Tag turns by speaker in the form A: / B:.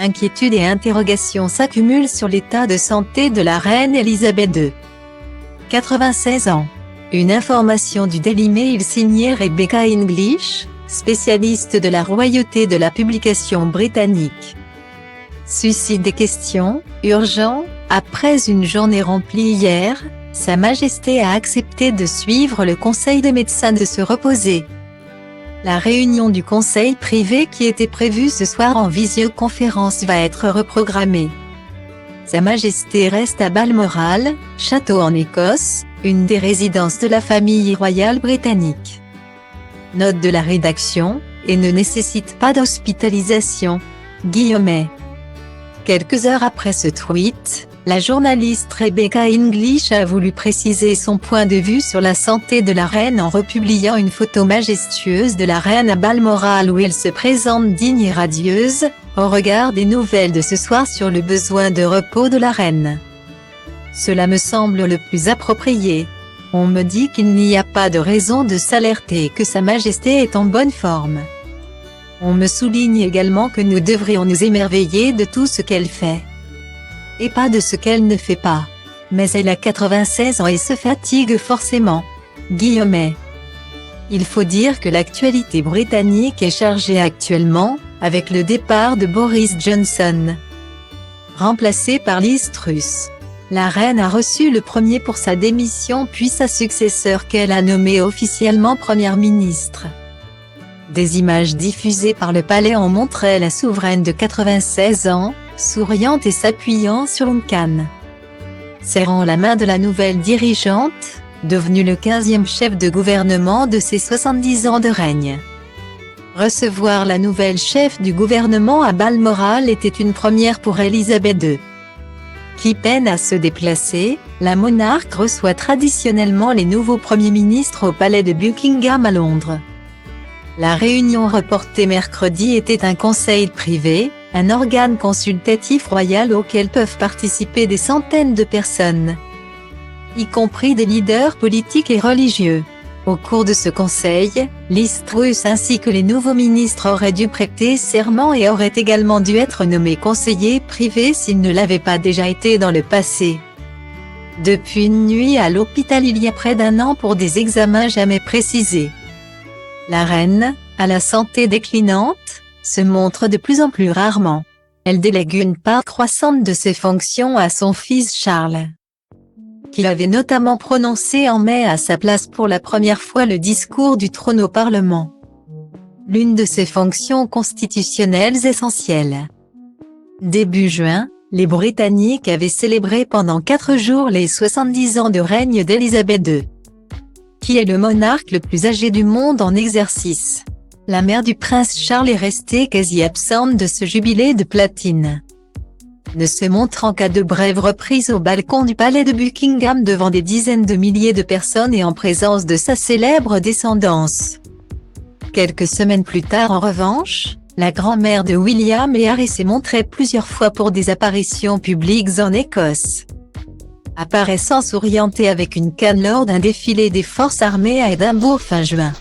A: inquiétudes et interrogations s'accumulent sur l'état de santé de la reine Elisabeth II. 96 ans. Une information du Daily Mail signée Rebecca English, spécialiste de la royauté de la publication britannique. Suscite des questions, urgent. Après une journée remplie hier, Sa Majesté a accepté de suivre le conseil des médecins de se reposer. La réunion du conseil privé qui était prévue ce soir en visioconférence va être reprogrammée. Sa Majesté reste à Balmoral, château en Écosse, une des résidences de la famille royale britannique. Note de la rédaction, et ne nécessite pas d'hospitalisation. Guillemets. Quelques heures après ce tweet, la journaliste Rebecca English a voulu préciser son point de vue sur la santé de la reine en republiant une photo majestueuse de la reine à Balmoral où elle se présente digne et radieuse, au regard des nouvelles de ce soir sur le besoin de repos de la reine. Cela me semble le plus approprié. On me dit qu'il n'y a pas de raison de s'alerter et que Sa Majesté est en bonne forme. On me souligne également que nous devrions nous émerveiller de tout ce qu'elle fait. Et pas de ce qu'elle ne fait pas. Mais elle a 96 ans et se fatigue forcément. Guillemets. Il faut dire que l'actualité britannique est chargée actuellement, avec le départ de Boris Johnson, remplacé par Liz Truss. La reine a reçu le premier pour sa démission puis sa successeur qu'elle a nommée officiellement première ministre. Des images diffusées par le palais ont montré la souveraine de 96 ans, souriante et s'appuyant sur une canne, serrant la main de la nouvelle dirigeante, devenue le 15e chef de gouvernement de ses 70 ans de règne. Recevoir la nouvelle chef du gouvernement à Balmoral était une première pour Elisabeth II. Qui peine à se déplacer, la monarque reçoit traditionnellement les nouveaux premiers ministres au palais de Buckingham à Londres. La réunion reportée mercredi était un conseil privé, un organe consultatif royal auquel peuvent participer des centaines de personnes, y compris des leaders politiques et religieux. Au cours de ce conseil, Liz Truss ainsi que les nouveaux ministres auraient dû prêter serment et auraient également dû être nommés conseillers privés s'ils ne l'avaient pas déjà été dans le passé. Depuis une nuit à l'hôpital il y a près d'un an pour des examens jamais précisés. La reine, à la santé déclinante, se montre de plus en plus rarement. Elle délègue une part croissante de ses fonctions à son fils Charles, qui avait notamment prononcé en mai à sa place pour la première fois le discours du trône au Parlement. L'une de ses fonctions constitutionnelles essentielles. Début juin, les Britanniques avaient célébré pendant 4 jours les 70 ans de règne d'Elisabeth II, qui est le monarque le plus âgé du monde en exercice. La mère du prince Charles est restée quasi absente de ce jubilé de platine, ne se montrant qu'à de brèves reprises au balcon du palais de Buckingham devant des dizaines de milliers de personnes et en présence de sa célèbre descendance. Quelques semaines plus tard en revanche, la grand-mère de William et Harry s'est montrée plusieurs fois pour des apparitions publiques en Écosse, apparaissant souriante et avec une canne lors d'un défilé des forces armées à Édimbourg fin juin.